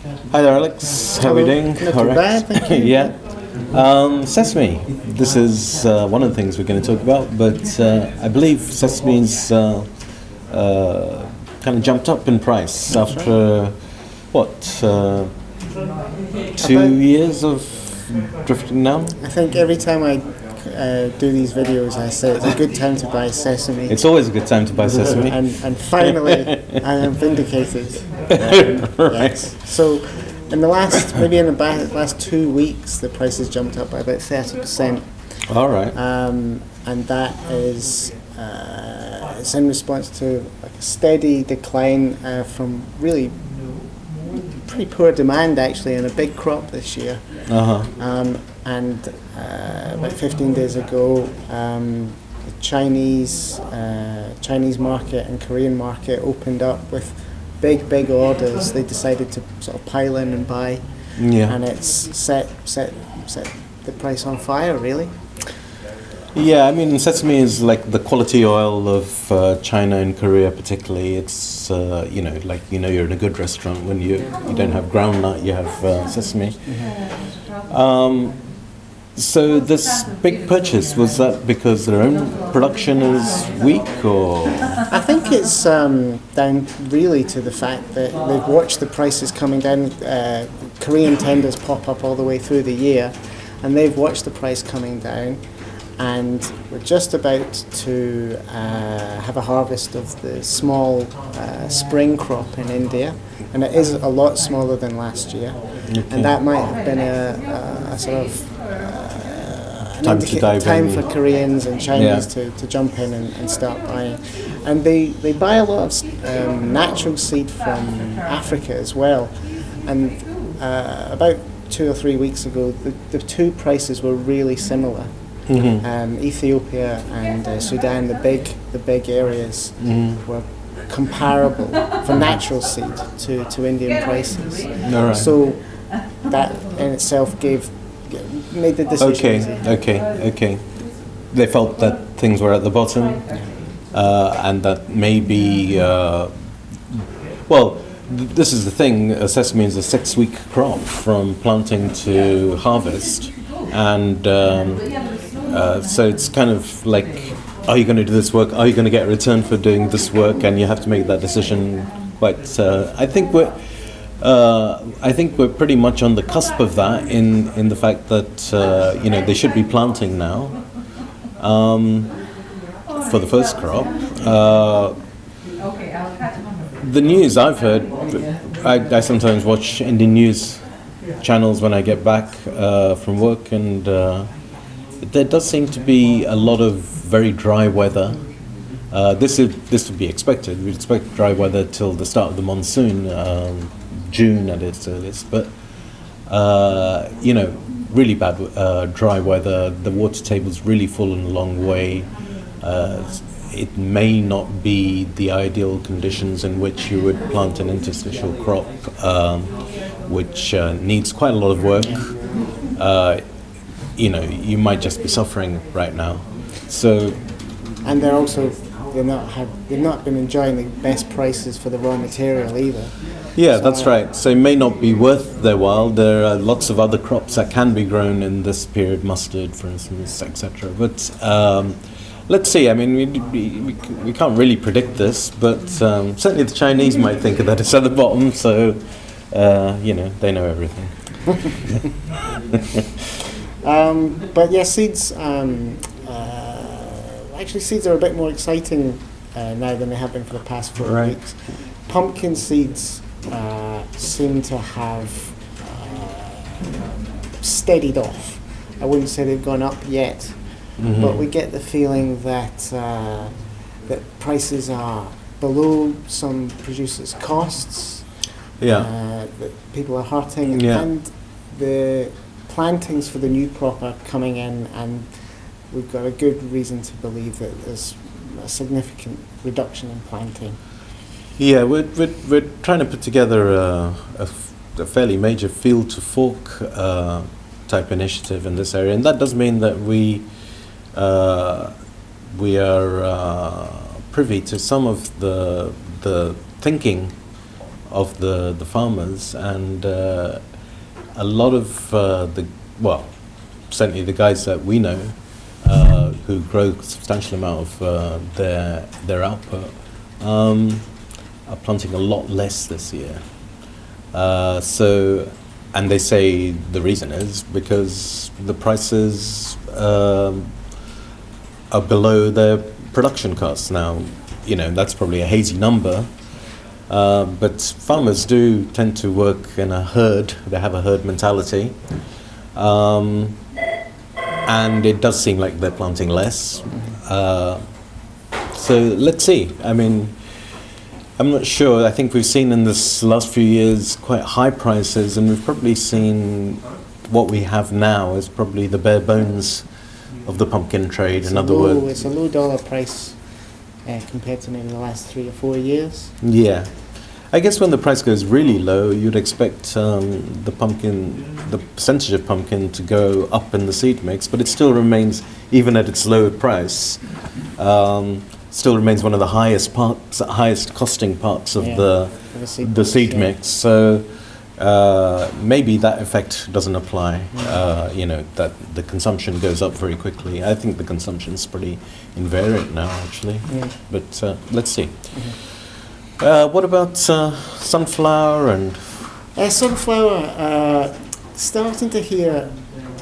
Hi there, Alex. How are we doing? Not too bad, thank you. Yeah. Sesame. This is one of the things we're going to talk about, but I believe sesame's kind of jumped up in price after, what, 2 years of drifting down? I think every time I do these videos, I say it's a good time to buy sesame. It's always a good time to buy sesame. And finally, I am vindicated. Right. Yes. So, in the last 2 weeks, the price has jumped up by about 30%. All right. And that is it's in response to like a steady decline from really pretty poor demand actually, and a big crop this year. And about 15 days ago, the Chinese market and Korean market opened up with big orders. They decided to sort of pile in and buy, and it's set the price on fire really. Yeah, I mean, sesame is like the quality oil of China and Korea particularly. It's, you're in a good restaurant when you don't have groundnut, you have sesame. So this big purchase, was that because their own production is weak, or? I think it's down really to the fact that they've watched the prices coming down. Korean tenders pop up all the way through the year, and they've watched the price coming down. And we're just about to have a harvest of the small spring crop in India, and it is a lot smaller than last year. Okay. And that might have been a sort of time for Koreans and Chinese to jump in and start buying. And they buy a lot of natural seed from Africa as well. And about 2 or 3 weeks ago, the two prices were really similar. Ethiopia and Sudan, the big areas, were comparable for natural seed to Indian prices. Right. So that in itself made the decision easy. Okay. They felt that things were at the bottom, and that maybe, this is the thing. Sesame is a 6-week crop from planting to harvest, and so it's kind of like, are you going to do this work? Are you going to get a return for doing this work? And you have to make that decision. But I think we're pretty much on the cusp of that in the fact that they should be planting now for the first crop. The news I've heard, I sometimes watch Indian news channels when I get back from work, and there does seem to be a lot of very dry weather. This would be expected. We'd expect dry weather till the start of the monsoon, June at its earliest. But really bad dry weather. The water table's really fallen a long way. It may not be the ideal conditions in which you would plant an interstitial crop, which needs quite a lot of work. You might just be suffering right now. So, and they've not been enjoying the best prices for the raw material either. Yeah, that's right. So it may not be worth their while. There are lots of other crops that can be grown in this period, mustard, for instance, etc. But let's see. I mean, we can't really predict this, but certainly the Chinese might think that it's at the bottom. So they know everything. But yeah, seeds. Actually, seeds are a bit more exciting now than they have been for the past 4 weeks. Pumpkin seeds seem to have steadied off. I wouldn't say they've gone up yet, but we get the feeling that that prices are below some producers' costs. That people are hurting, and the plantings for the new crop are coming in, and we've got a good reason to believe that there's a significant reduction in planting. Yeah, we're trying to put together a fairly major field to fork type initiative in this area, and that does mean that we are privy to some of the thinking of the farmers, and a lot of certainly the guys that we know who grow a substantial amount of their output are planting a lot less this year. And they say the reason is because the prices are below their production costs. Now, that's probably a hazy number, but farmers do tend to work in a herd. They have a herd mentality. And it does seem like they're planting less. So let's see. I mean, I'm not sure. I think we've seen in this last few years quite high prices, and we've probably seen what we have now is probably the bare bones of the pumpkin trade. In other words, it's a low dollar price compared to maybe the last 3 or 4 years. Yeah. I guess when the price goes really low, you'd expect the percentage of pumpkin to go up in the seed mix, but it still remains, even at its lower price, still remains one of the highest costing parts of the seed mix. So maybe that effect doesn't apply. That the consumption goes up very quickly. I think the consumption's pretty invariant now, actually. Yeah. But let's see. What about sunflower and? Sunflower, starting to hear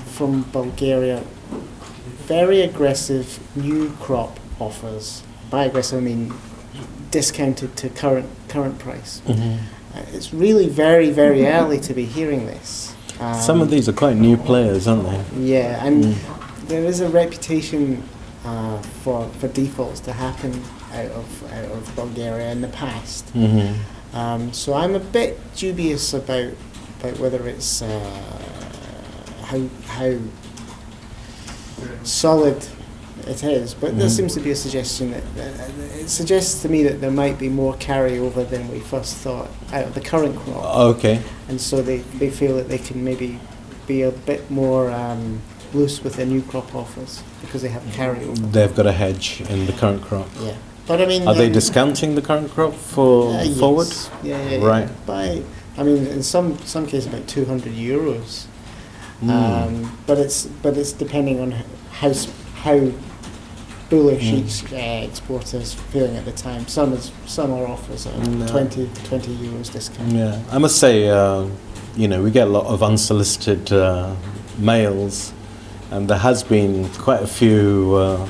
from Bulgaria very aggressive new crop offers. By aggressive, I mean discounted to current price. It's really very, very early to be hearing this. Some of these are quite new players, aren't they? Yeah, and there is a reputation for defaults to happen out of Bulgaria in the past. So I'm a bit dubious about whether it's how solid it is, but there seems to be a suggestion that it suggests to me that there might be more carryover than we first thought out of the current crop. Okay. And so they feel that they can maybe be a bit more loose with their new crop offers because they have carryover. They've got a hedge in the current crop. Yeah. But I mean, are they discounting the current crop for forward? Yes. Yeah. Right. In some cases about €200. But it's depending on how bullish each exporter's feeling at the time. Some are offers at 20 euros discount. Yeah, I must say, we get a lot of unsolicited mails, and there has been quite a few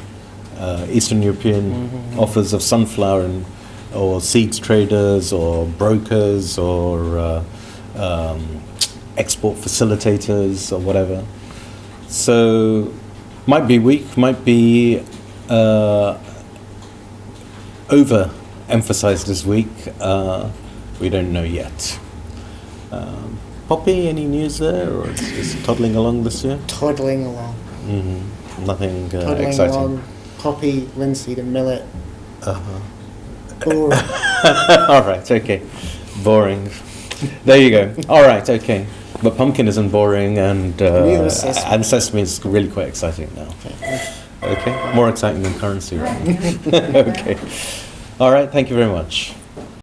Eastern European offers of sunflower or seeds traders or brokers or export facilitators or whatever. So might be weak, might be over-emphasized as weak. We don't know yet. Poppy, any news there, or is it toddling along this year? Toddling along. Nothing toddling exciting. Along. Poppy, linseed, and millet. Boring. All right, okay. Boring. There you go. All right, okay. But pumpkin isn't boring, and sesame is really quite exciting now. Okay, more exciting than currency, right? Okay. All right, thank you very much.